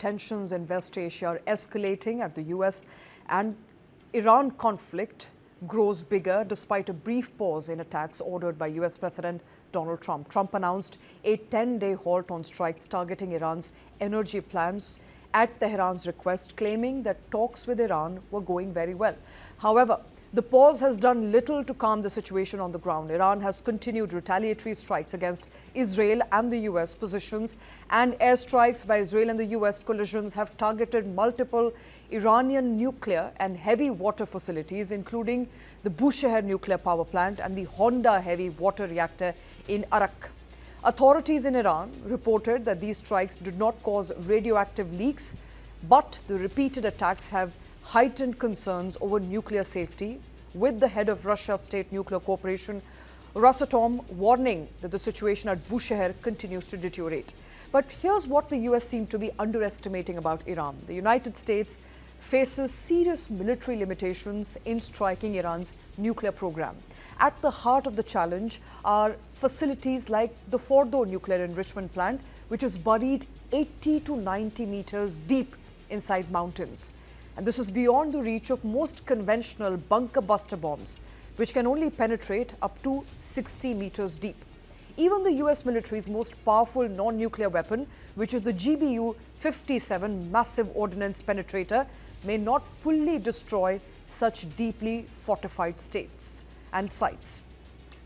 tensions in West Asia are escalating as the U.S. and Iran conflict grows bigger despite a brief pause in attacks ordered by U.S. President Donald Trump. Trump announced a 10-day halt on strikes targeting Iran's energy plants at Tehran's request, claiming that talks with Iran were going very well. However, the pause has done little to calm the situation on the ground. Iran has continued retaliatory strikes against Israel and the U.S. positions, and airstrikes by Israel and the U.S. coalitions have targeted multiple Iranian nuclear and heavy water facilities, including the Bushehr nuclear power plant and the Honda heavy water reactor in Arak. Authorities in Iran reported that these strikes did not cause radioactive leaks, but the repeated attacks have heightened concerns over nuclear safety, with the head of Russia's state nuclear corporation, Rosatom, warning that the situation at Bushehr continues to deteriorate. But here's what the U.S. seemed to be underestimating about Iran. The United States faces serious military limitations in striking Iran's nuclear program. At the heart of the challenge are facilities like the Fordo Fuel Enrichment Plant, which is buried 80 to 90 meters deep inside mountains. And this is beyond the reach of most conventional bunker buster bombs, which can only penetrate up to 60 meters deep. Even the U.S. military's most powerful non-nuclear weapon, which is the GBU-57 Massive Ordnance Penetrator, may not fully destroy such deeply fortified states and sites.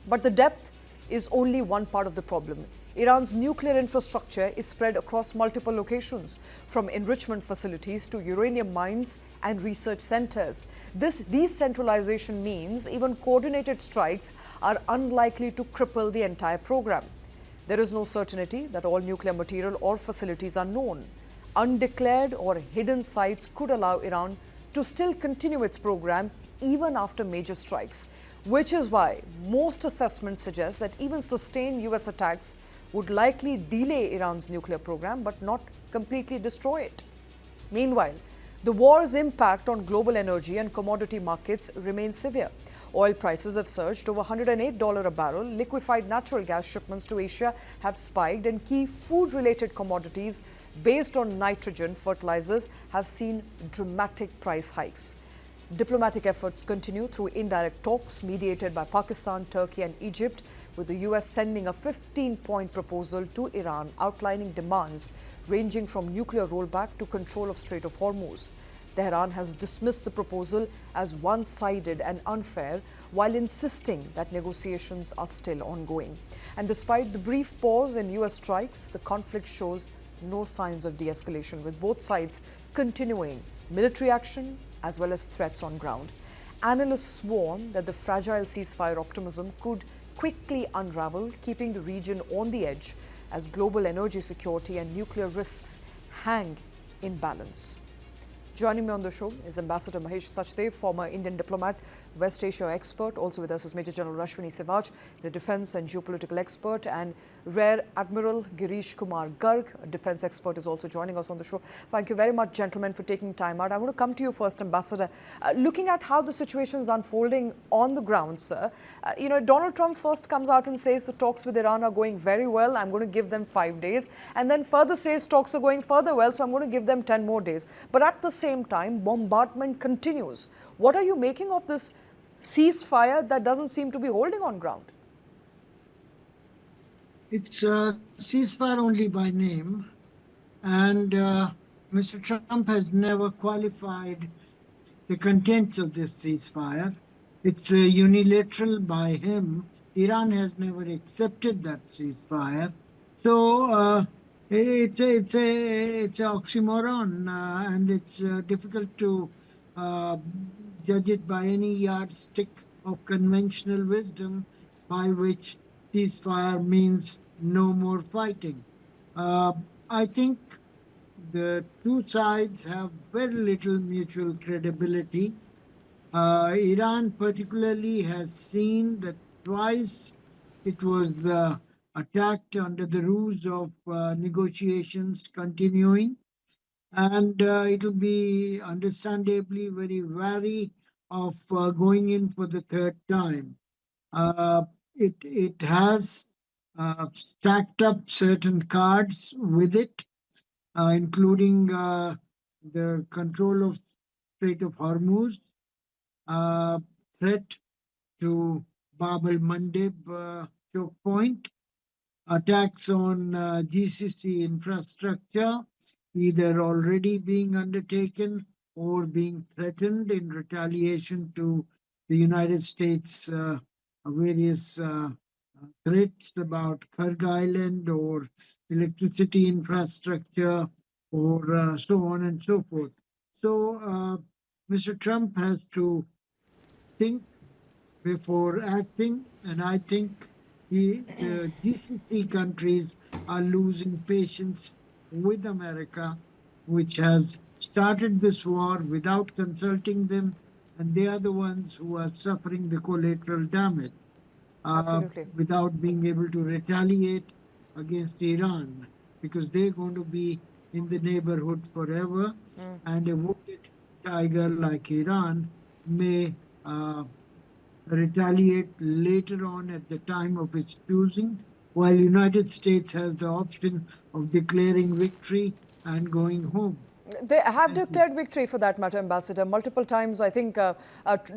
But the depth is only one part of the problem. Iran's nuclear infrastructure is spread across multiple locations, from enrichment facilities to uranium mines and research centers. This decentralization means even coordinated strikes are unlikely to cripple the entire program. There is no certainty that all nuclear material or facilities are known. Undeclared or hidden sites could allow Iran to still continue its program even after major strikes, which is why most assessments suggest that even sustained U.S. attacks would likely delay Iran's nuclear program but not completely destroy it. Meanwhile, the war's impact on global energy and commodity markets remains severe. Oil prices have surged over $108 a barrel, liquefied natural gas shipments to Asia have spiked, and key food-related commodities based on nitrogen fertilizers have seen dramatic price hikes. Diplomatic efforts continue through indirect talks mediated by Pakistan, Turkey and Egypt, with the U.S. sending a 15-point proposal to Iran outlining demands ranging from nuclear rollback to control of Strait of Hormuz. Tehran has dismissed the proposal as one-sided and unfair, while insisting that negotiations are still ongoing. And despite the brief pause in U.S. strikes, the conflict shows no signs of de-escalation, with both sides continuing military action as well as threats on ground. Analysts warn that the fragile ceasefire optimism could quickly unravel, keeping the region on the edge as global energy security and nuclear risks hang in balance. Joining me on the show is Ambassador Mahesh Sachdev, former Indian diplomat, West Asia expert. Also with us is Major General Rashwini Sivaj, is a defense and geopolitical expert, and Rear Admiral Girish Kumar Garg, a defense expert, is also joining us on the show. Thank you very much, gentlemen, for taking time out. I want to come to you first, Ambassador. Looking at how the situation is unfolding on the ground, sir, Donald Trump first comes out and says the talks with Iran are going very well. I'm going to give them 5 days. And then further says talks are going further well, so I'm going to give them 10 more days. But at the same time, bombardment continues. What are you making of this ceasefire that doesn't seem to be holding on ground? It's a ceasefire only by name, and Mr. Trump has never qualified the contents of this ceasefire. It's unilateral by him. Iran has never accepted that ceasefire. So it's an oxymoron, and it's difficult to judge it by any yardstick of conventional wisdom by which ceasefire means no more fighting. I think the two sides have very little mutual credibility. Iran particularly has seen that twice it was attacked under the ruse of negotiations continuing, and it will be understandably very wary of going in for the third time. It has stacked up certain cards with it. including the control of Strait of Hormuz, threat to Bab al-Mandeb choke point, attacks on GCC infrastructure, either already being undertaken or being threatened in retaliation to the United States various threats about Kharg Island or electricity infrastructure or so on and so forth. So Mr. Trump has to think before acting, and I think the GCC countries are losing patience with America, which has started this war without consulting them, and they are the ones who are suffering the collateral damage Absolutely. without being able to retaliate against Iran, because they're going to be in the neighborhood forever, and a wounded tiger like Iran may retaliate later on at the time of its choosing, while United States has the option of declaring victory and going home. They have Thank you. declared victory for that matter, Ambassador. Multiple times, I think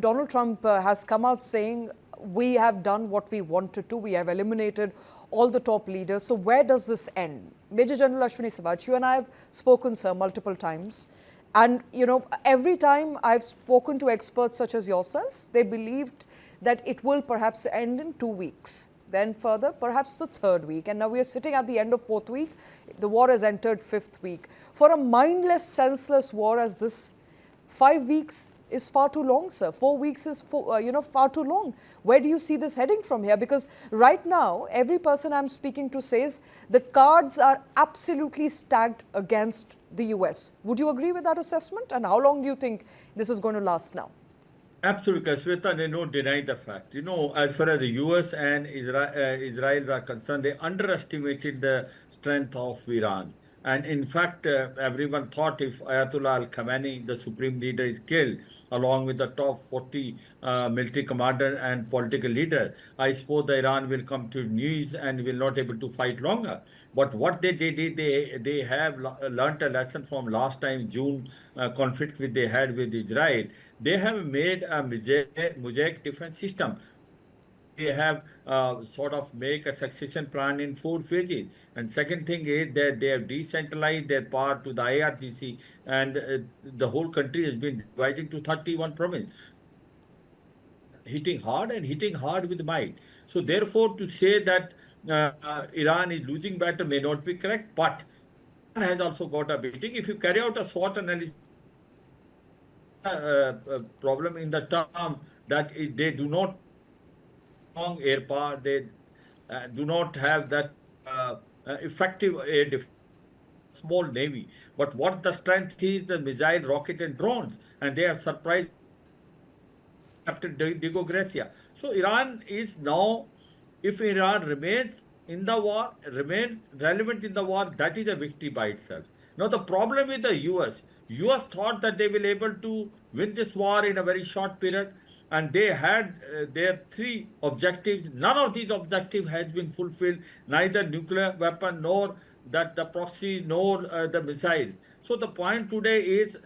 Donald Trump has come out saying, we have done what we wanted to. We have eliminated all the top leaders. So where does this end? Major General Ashwini Savach, you and I have spoken, sir, multiple times. And, you know, every time I've spoken to experts such as yourself, they believed that it will perhaps end in 2 weeks. Then further, perhaps the third week. And now we are sitting at the end of fourth week. The war has entered fifth week. For a mindless, senseless war as this, 5 weeks is far too long, sir. 4 weeks is, far too long. Where do you see this heading from here? Because right now, every person I'm speaking to says the cards are absolutely stacked against the US. Would you agree with that assessment? And how long do you think this is going to last now? Absolutely, Shweta, they don't deny the fact. You know, as far as the U.S. and Israel are concerned, they underestimated the strength of Iran. And in fact, everyone thought if Ayatollah al-Khamenei, the supreme leader, is killed, along with the top 40 military commander and political leader, I suppose the Iran will come to knees and will not able to fight longer. But what they did, they have learnt a lesson from last time June conflict which they had with Israel. They have made a mosaic defense system where they have sort of make a succession plan in 4 phases. And second thing is that they have decentralized their power to the IRGC, and the whole country has been divided to 31 provinces. So Iran is hitting hard and hitting hard with might. So therefore, to say that Iran is losing battle may not be correct, but Iran has also got a beating. If you carry out a SWOT analysis, there is a problem in the term that they do not have that strong air power. They do not have that effective air defense. They have got a small navy. But what the strength is, the missile, rocket, and drones. And they have surprised Iran and captured Diego Garcia. So Iran is now, if Iran remains in the war, remains relevant in the war, that is a victory by itself. Now the problem with the US thought that they will able to win this war in a very short period, and they had their three objectives. None of these objectives has been fulfilled, neither nuclear weapon nor that the proxy nor the missiles. So the point today is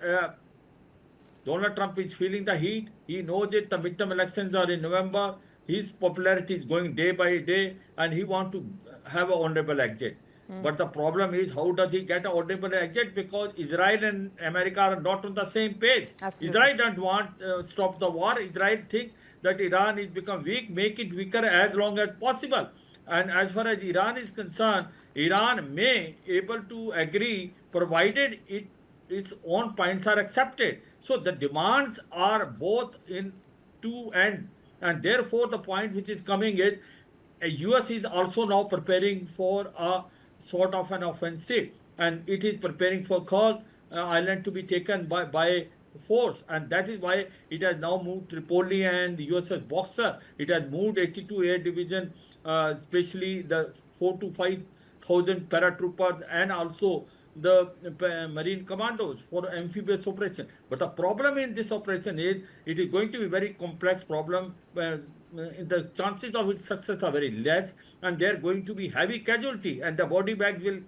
Donald Trump is feeling the heat. He knows it. The midterm elections are in November. His popularity is going day by day, and he wants to have an honorable exit. But the problem is, how does he get an honorable exit? Because Israel and America are not on the same page. Absolutely. Israel don't want stop the war. Israel think that Iran is become weak, make it weaker as long as possible. And as far as Iran is concerned, Iran may able to agree provided its own points are accepted. So the demands are both in two ends, and therefore the point which is coming is US is also now preparing for a sort of an offensive, and it is preparing for Kharg Island to be taken by force, and that is why it has now moved Tripoli and the USS Boxer. It has moved 82 Air Division, especially the 4 to 5,000 paratroopers, and also the marine commandos for amphibious operation. But the problem in this operation is it is going to be very complex problem. The chances of its success are very less, and there are going to be heavy casualty, and the body bags will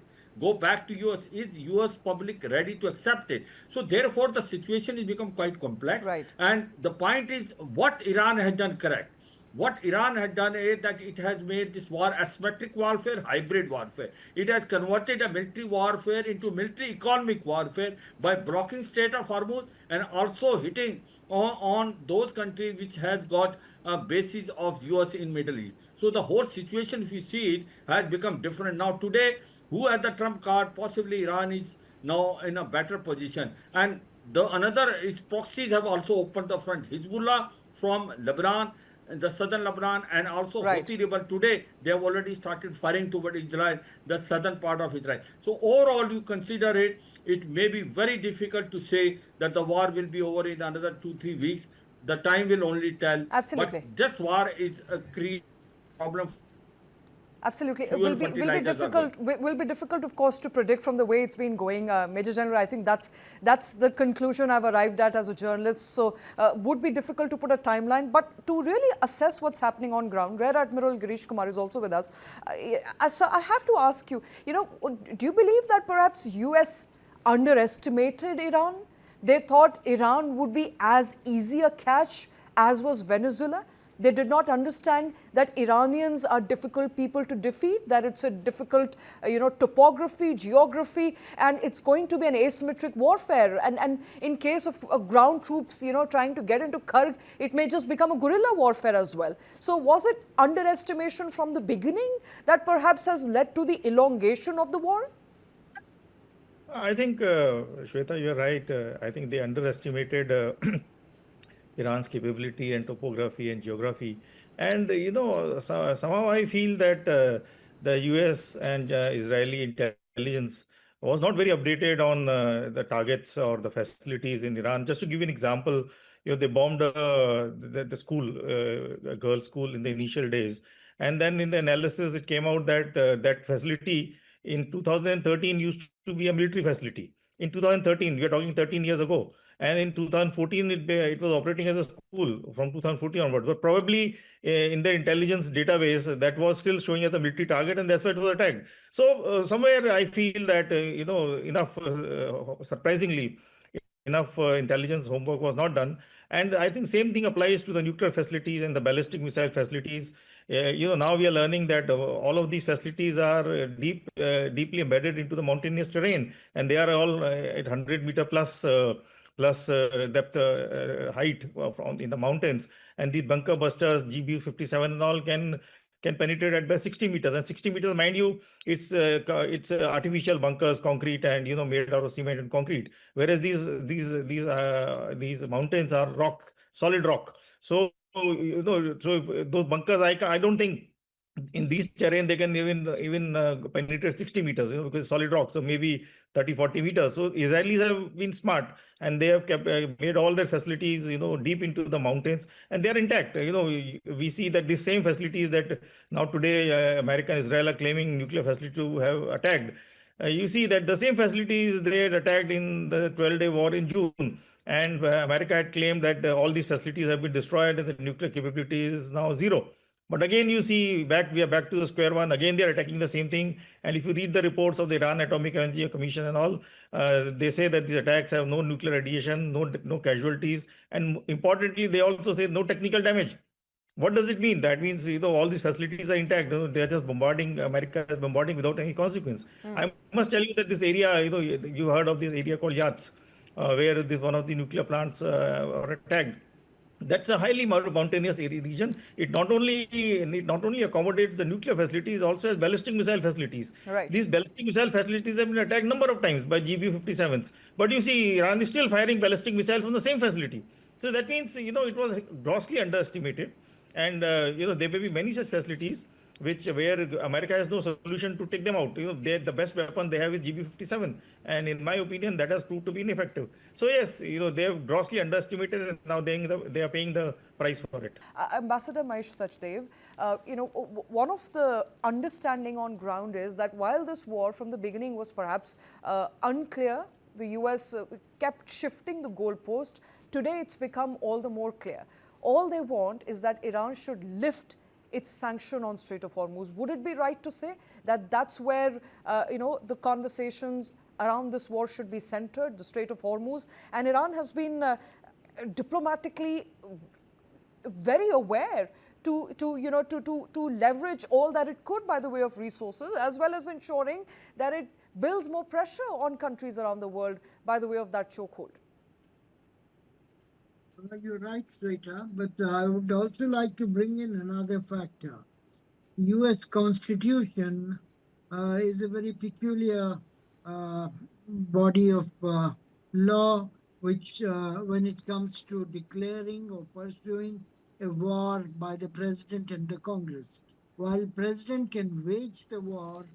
go back to US. Is US public ready to accept it? So therefore, the situation has become quite complex. Right. And the point is, what Iran has done correct. What Iran had done is that it has made this war asymmetric warfare, hybrid warfare. It has converted a military warfare into military economic warfare by blocking Strait of Hormuz and also hitting on those countries which has got a basis of US in Middle East. So the whole situation, if you see it, has become different. Now today, who had the trump card? Possibly Iran is now in a better position. And the another is proxies have also opened the front. Hezbollah from Lebanon, the southern Lebanon, and also Right. Houthi rebel. Today, they have already started firing toward Israel, the southern part of Israel. So overall, you consider it, it may be very difficult to say that the war will be over in another 2-3 weeks. The time will only tell. But Absolutely. this war is a creating problem. Absolutely. It Fuel fertilizers are going. Will be difficult, of course, to predict from the way it's been going. Major General, I think that's the conclusion I've arrived at as a journalist. So would be difficult to put a timeline, but to really assess what's happening on ground. Rear Admiral Girish Kumar is also with us. So I have to ask you, do you believe that perhaps US underestimated Iran? They thought Iran would be as easy a catch as was Venezuela. They did not understand that Iranians are difficult people to defeat, that it's a difficult, topography, geography, and it's going to be an asymmetric warfare. And in case of ground troops, trying to get into Kurg, it may just become a guerrilla warfare as well. So was it underestimation from the beginning that perhaps has led to the elongation of the war? I think, Shweta, you're right. I think they underestimated Iran's capability and topography and geography. And, somehow I feel that the US and Israeli intelligence was not very updated on the targets or the facilities in Iran. Just to give you an example, they bombed the school, a girls' school in the initial days. And then in the analysis, it came out that that facility in 2013 used to be a military facility. In 2013, we are talking 13 years ago. And in 2014, it was operating as a school from 2014 onwards. But probably in the intelligence database, that was still showing as a military target, and that's why it was attacked. So somewhere I feel that, enough, surprisingly, enough intelligence homework was not done. And I think same thing applies to the nuclear facilities and the ballistic missile facilities. Now we are learning that all of these facilities are deeply embedded into the mountainous terrain, and they are all at 100-meter plus depth height in the mountains. And the bunker busters, GBU-57 and all can penetrate at best 60 meters. And 60 meters, mind you, it's artificial bunkers, concrete, and made out of cement and concrete. Whereas these mountains are rock, solid rock. So so if those bunkers, I don't think in these terrain they can even penetrate 60 meters, because solid rock. So maybe 30-40 meters. So Israelis have been smart, and they have made all their facilities deep into the mountains, and they are intact. We see that these same facilities that now today America and Israel are claiming nuclear facility to have attacked. You see that the same facilities they had attacked in the 12-day war in June. And America had claimed that all these facilities have been destroyed and the nuclear capability is now zero. But again, you see, we are back to the square one. Again, they are attacking the same thing. And if you read the reports of the Iran Atomic Energy Commission and all, they say that these attacks have no nuclear radiation, no casualties. And importantly, they also say no technical damage. What does it mean? That means, all these facilities are intact. They are just bombarding, America is bombarding without any consequence. I must tell you that this area, you heard of this area called Yats, where one of the nuclear plants are attacked. That's a highly mountainous region. It not only accommodates the nuclear facilities, also has ballistic missile facilities. Right. These ballistic missile facilities have been attacked number of times by GBU-57s. But you see, Iran is still firing ballistic missiles from the same facility. So that means, it was grossly underestimated. And, there may be many such facilities where America has no solution to take them out. The best weapon they have is GB-57, and in my opinion, that has proved to be ineffective. So yes, they have grossly underestimated, and now they are paying the price for it. Ambassador Mahesh Sachdev, one of the understanding on ground is that while this war from the beginning was perhaps unclear, the US kept shifting the goalpost. Today, it's become all the more clear. All they want is that Iran should lift its sanction on Strait of Hormuz. Would it be right to say that that's where, the conversations around this war should be centered, the Strait of Hormuz? And Iran has been diplomatically very aware to leverage all that it could by the way of resources, as well as ensuring that it builds more pressure on countries around the world by the way of that chokehold. You're right, Shweta, but I would also like to bring in another factor. U.S. Constitution is a very peculiar body of law, which, when it comes to declaring or pursuing a war by the president and the Congress, while president can wage the war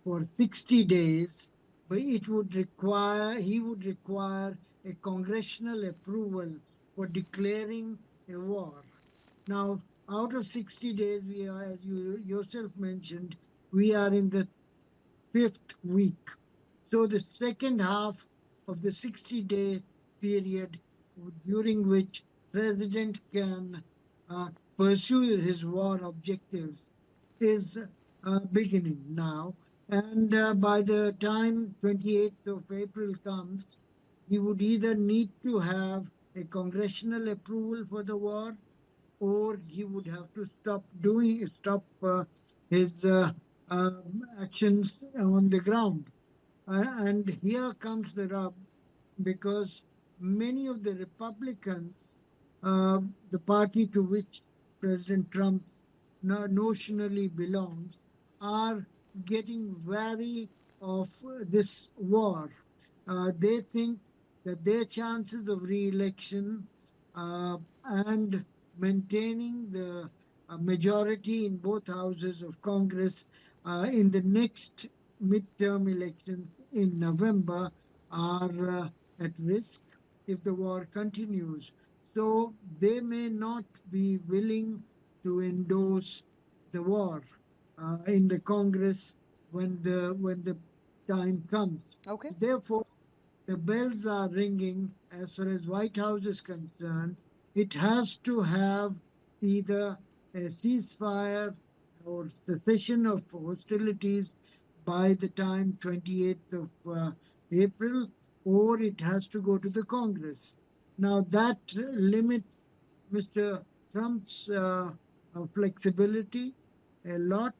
for 60 days, but he would require a congressional approval for declaring a war. Now, out of 60 days, we are, as you yourself mentioned, we are in the fifth week. So the second half of the 60-day period during which president can pursue his war objectives is beginning now. And by the time 28th of April comes, he would either need to have a congressional approval for the war, or he would have to stop his actions on the ground. And here comes the rub, because many of the Republicans, the party to which President Trump notionally belongs, are getting wary of this war. They think that their chances of re-election and maintaining the majority in both houses of Congress in the next midterm elections in November are at risk if the war continues. So they may not be willing to endorse the war in the Congress when the time comes. Okay. Therefore, the bells are ringing as far as White House is concerned. It has to have either a ceasefire or cessation of hostilities by the time 28th of April, or it has to go to the Congress. Now that limits Mr. Trump's flexibility a lot,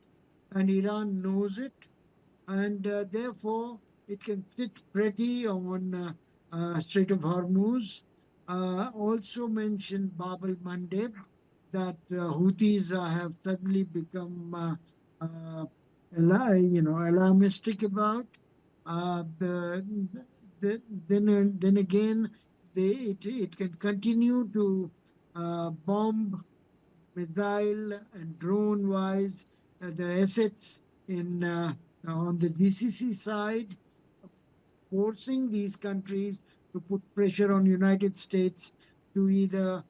and Iran knows it, and therefore it can sit pretty on Strait of Hormuz. Also mentioned Bab al-Mandeb, that Houthis have suddenly become alarmistic about. Then again, it can continue to bomb missile and drone wise the assets in on the GCC side, forcing these countries to put pressure on United States to either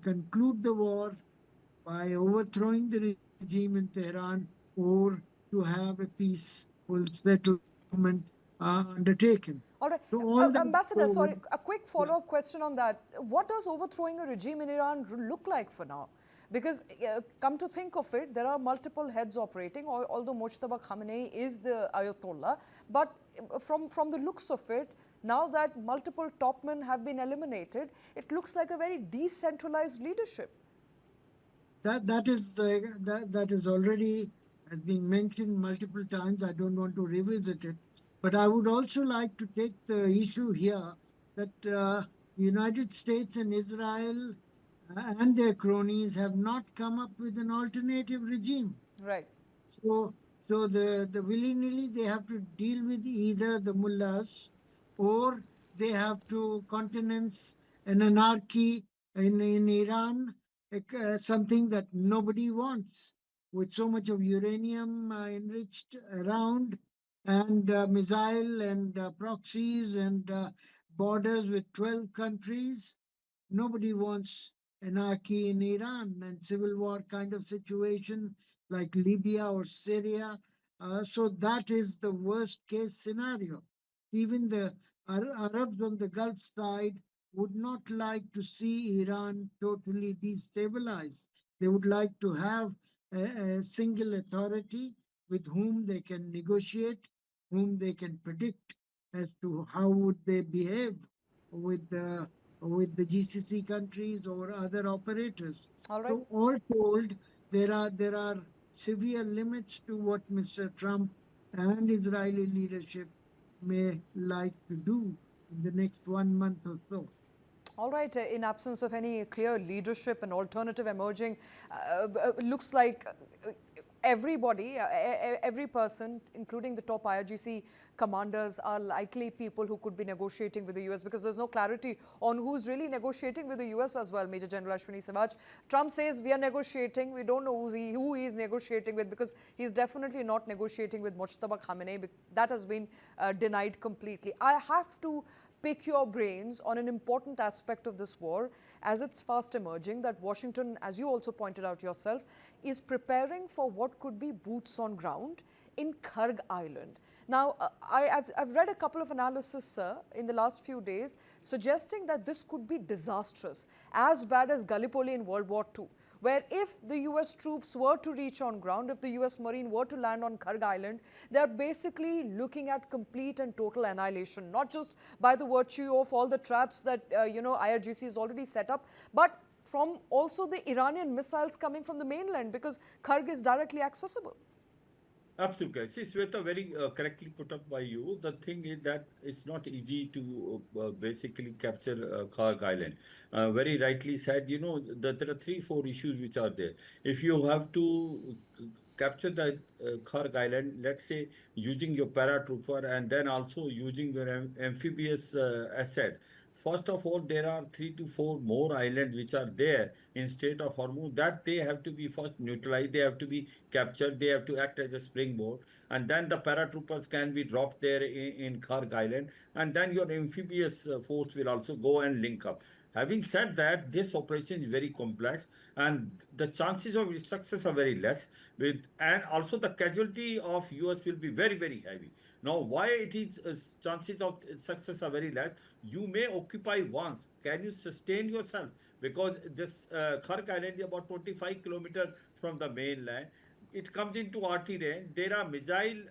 conclude the war by overthrowing the regime in Tehran, or to have a peaceful settlement undertaken. All right. So all that Ambassador, sorry, forward, a quick follow-up question on that. What does overthrowing a regime in Iran look like for now? Because come to think of it, there are multiple heads operating, although Mojtaba Khamenei is the Ayatollah. But from the looks of it, now that multiple topmen have been eliminated, it looks like a very decentralized leadership. that is already has been mentioned multiple times. I don't want to revisit it, but I would also like to take the issue here that United States and Israel and their cronies have not come up with an alternative regime. Right. So, the willy-nilly they have to deal with either the mullahs, or they have to countenance an anarchy in Iran, something that nobody wants, with so much of uranium enriched around, and missile and proxies and borders with 12 countries. Nobody wants anarchy in Iran and civil war kind of situation like Libya or Syria. So that is the worst case scenario. Even the Arabs on the Gulf side would not like to see Iran totally destabilized. They would like to have a single authority with whom they can negotiate, whom they can predict as to how would they behave with the GCC countries or other operators. All right. So all told, there are severe limits to what Mr. Trump and Israeli leadership may like to do in the next 1 month or so. All right, in absence of any clear leadership and alternative emerging, looks like everybody, every person, including the top IRGC commanders, are likely people who could be negotiating with the US, because there's no clarity on who's really negotiating with the US as well. Major General Ashwini Savaj. Trump says we are negotiating. We don't know who he's negotiating with, because he's definitely not negotiating with Mojtaba Khamenei. That has been denied completely. I have to pick your brains on an important aspect of this war as it's fast emerging, that Washington, as you also pointed out yourself, is preparing for what could be boots on ground in Karg Island. Now, I've read a couple of analyses, sir, in the last few days suggesting that this could be disastrous, as bad as Gallipoli in World War II, where if the US troops were to reach on ground, if the US Marine were to land on Karg Island, they're basically looking at complete and total annihilation, not just by the virtue of all the traps that, IRGC has already set up, but from also the Iranian missiles coming from the mainland, because Karg is directly accessible. Absolutely. See, Sweta, very correctly put up by you. The thing is that it's not easy to basically capture Karg Island. Very rightly said, that there are three, four issues which are there. If you have to capture the Karg Island, let's say using your paratrooper and then also using your amphibious asset. First of all, there are 3 to 4 more islands which are there in state of Hormuz that they have to be first neutralized, they have to be captured, they have to act as a springboard, and then the paratroopers can be dropped there in Karg Island, and then your amphibious force will also go and link up. Having said that, this operation is very complex and the chances of its success are very less, and also the casualty of US will be very, very heavy. Now, why it is chances of success are very less? You may occupy once. Can you sustain yourself? Because this Karg Island is about 25 kilometers from the mainland. It comes into RT range. There are missile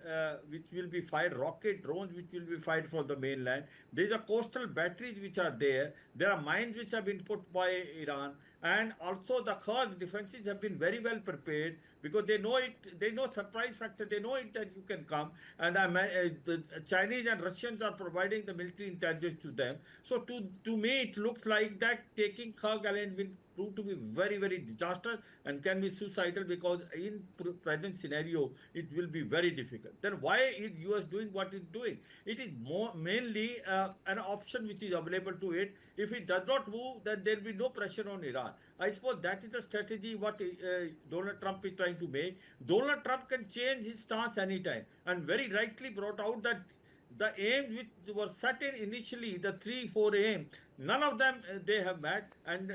which will be fired, rocket drones which will be fired from the mainland. There are coastal batteries which are there. There are mines which have been put by Iran, and also the Kurd defenses have been very well prepared because they know it. They know surprise factor. They know it that you can come, and the Chinese and Russians are providing the military intelligence to them. So to me, it looks like that taking Kurd Island will prove to be very, very disastrous and can be suicidal, because in present scenario it will be very difficult. Then why is US doing what it's doing? It is mainly an option which is available to it. If it does not move, then there will be no pressure on Iran. I suppose that is the strategy what Donald Trump is trying to make. Donald Trump can change his stance anytime, and very rightly brought out that the aims which were set in initially, the 3, 4 aims, none of them they have met, and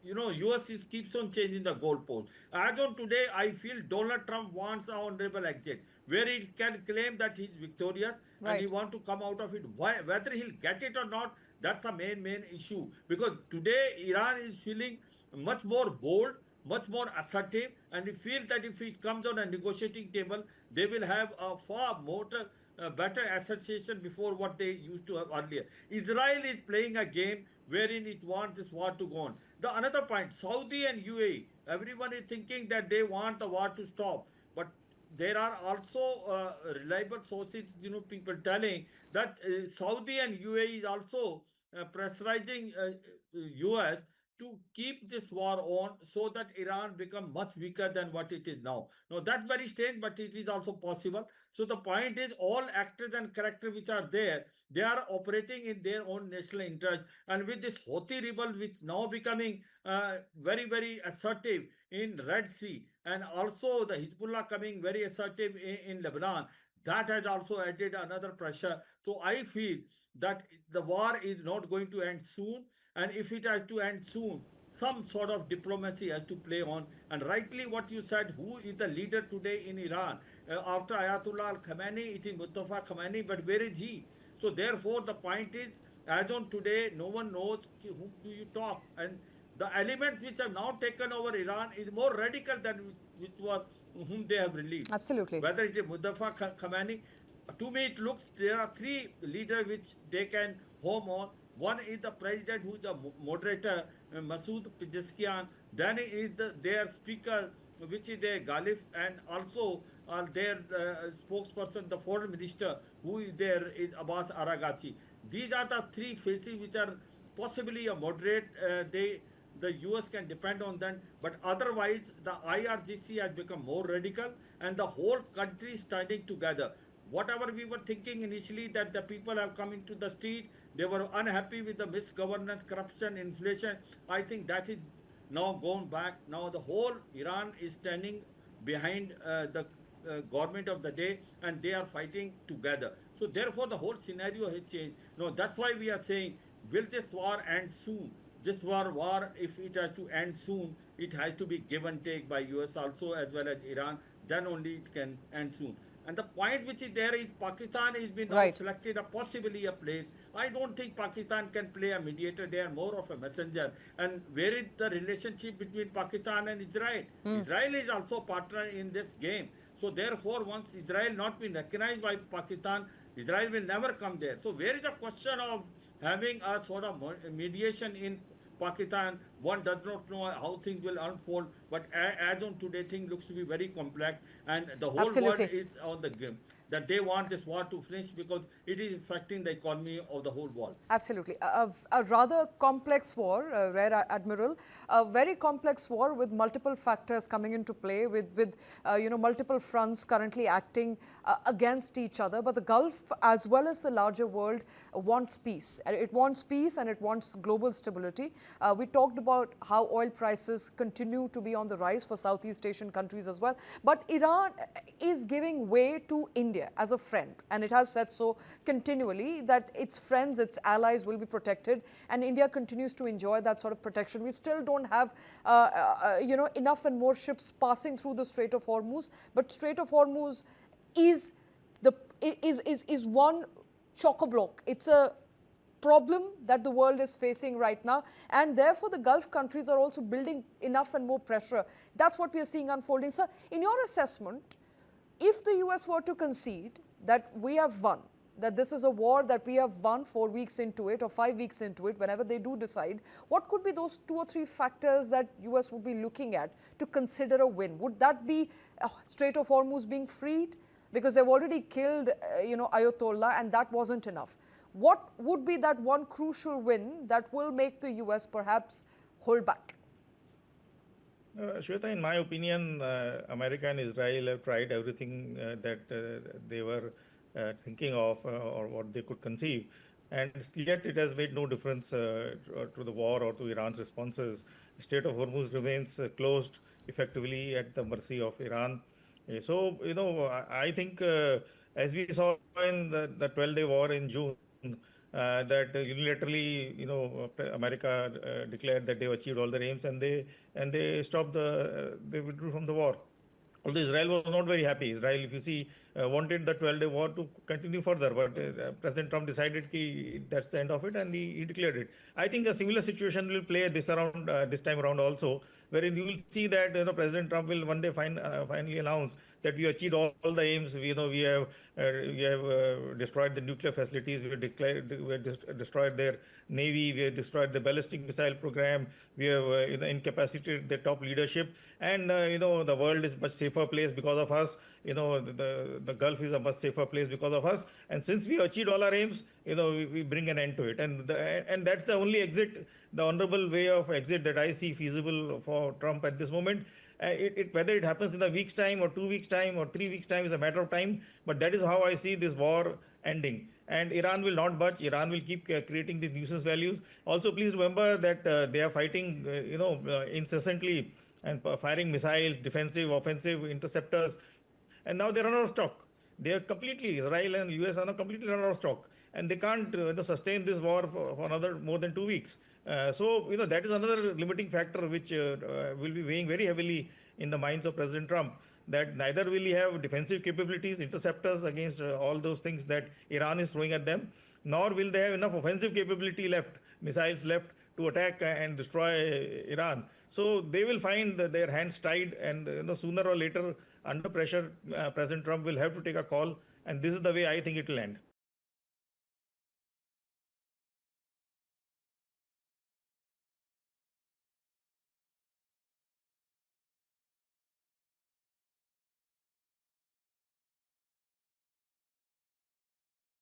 US is keeps on changing the goalpost. As on today, I feel Donald Trump wants an honorable exit, where he can claim that he's victorious and he Right. want to come out of it. Why, whether he'll get it or not, that's the main issue. Because today Iran is feeling much more bold, much more assertive, and we feel that if it comes on a negotiating table, they will have a far more better association before what they used to have earlier. Israel is playing a game wherein it wants this war to go on. The another point, Saudi and UAE, everyone is thinking that they want the war to stop, but there are also reliable sources, people telling that Saudi and UAE is also pressurizing US to keep this war on so that Iran become much weaker than what it is now. Now that's very strange, but it is also possible. So the point is, all actors and characters which are there, they are operating in their own national interest. And with this Houthi rebel, which now becoming very, very assertive in Red Sea, and also the Hezbollah coming very assertive in Lebanon, that has also added another pressure. So I feel that the war is not going to end soon, and if it has to end soon, some sort of diplomacy has to play on. And rightly what you said, who is the leader today in Iran? After Ayatollah Al Khamenei, it is Mustafa Khamenei, but where is he? So therefore, the point is, as on today, no one knows whom do you talk. And The elements which have now taken over Iran is more radical than which was whom they have relieved. Absolutely. Whether it is Mustafa Khamenei, to me it looks there are three leaders which they can home on. One is the president who is the moderator, Masoud Pezeshkian. Then is their speaker, which is their Galif, and also their spokesperson, the foreign minister, who is there is Abbas Aragachi. These are the three faces which are possibly a moderate. The US can depend on them, but otherwise the IRGC has become more radical and the whole country is standing together. Whatever we were thinking initially that the people have come into the street, they were unhappy with the misgovernance, corruption, inflation. I think that is now gone back. Now the whole Iran is standing behind the government of the day, and they are fighting together. So therefore the whole scenario has changed. No, that's why we are saying, will this war end soon? This war, if it has to end soon, it has to be give and take by US also as well as Iran. Then only it can end soon. And the point which is there is Pakistan has been now selected a possibly a place. I don't think Pakistan can play a mediator. They are more of a messenger. And where is the relationship between Pakistan and Israel? Israel is also partner in this game. So therefore, once Israel not been recognized by Pakistan, Israel will never come there. So where is the question of having a sort of mediation in Pakistan? One does not know how things will unfold, but as on today, things looks to be very complex, and the whole world is on the game that they want this war to finish because it is affecting the economy of the whole world. Absolutely. A rather complex war, Rear Admiral, a very complex war with multiple factors coming into play, with multiple fronts currently acting against each other. But the Gulf, as well as the larger world, wants peace. It wants peace and it wants global stability. We talked about how oil prices continue to be on the rise for Southeast Asian countries as well. But Iran is giving way to India as a friend, and it has said so continually that its friends, its allies will be protected, and India continues to enjoy that sort of protection. We still don't have enough and more ships passing through the Strait of Hormuz, but Strait of Hormuz is one chock-a-block. It's a problem that the world is facing right now, and therefore the Gulf countries are also building enough and more pressure. That's what we are seeing unfolding. Sir, in your assessment, if the US were to concede that we have won, that this is a war that we have won 4 weeks into it or 5 weeks into it, whenever they do decide, what could be those 2 or 3 factors that US would be looking at to consider a win? Would that be Strait of Hormuz being freed? Because they've already killed, Ayatollah, and that wasn't enough. What would be that one crucial win that will make the US perhaps hold back? Shweta, in my opinion, America and Israel have tried everything that they were thinking of or what they could conceive. And yet it has made no difference to the war or to Iran's responses. The Strait of Hormuz remains closed effectively at the mercy of Iran. So, I think as we saw in the 12-day war in June, that unilaterally, America declared that they've achieved all their aims, and they stopped they withdrew from the war. Although Israel was not very happy. Israel, if you see, wanted the 12-day war to continue further, but President Trump decided that's the end of it, and he declared it. I think a similar situation will play this time around also, wherein you will see that President Trump will one day finally announce that we achieved all the aims. We have destroyed the nuclear facilities. We have destroyed their navy. We have destroyed the ballistic missile program. We have incapacitated the top leadership, and the world is much safer place because of us. The Gulf is a much safer place because of us. And since we achieved all our aims, we bring an end to it. And that's the only exit, the honorable way of exit that I see feasible for Trump at this moment. Whether it happens in a week's time or 2 weeks' time or 3 weeks' time is a matter of time. But that is how I see this war ending. And Iran will not budge. Iran will keep creating these nuisance values. Also, please remember that they are fighting, incessantly and firing missiles, defensive, offensive, interceptors. And now they run out of stock. They are completely, Israel and U.S. are now completely run out of stock. And they can't sustain this war for another more than 2 weeks. So, that is another limiting factor which will be weighing very heavily in the minds of President Trump, that neither will he have defensive capabilities, interceptors against all those things that Iran is throwing at them, nor will they have enough offensive capability left, missiles left to attack and destroy Iran. So they will find their hands tied, and sooner or later, under pressure, President Trump will have to take a call, and this is the way I think it will end.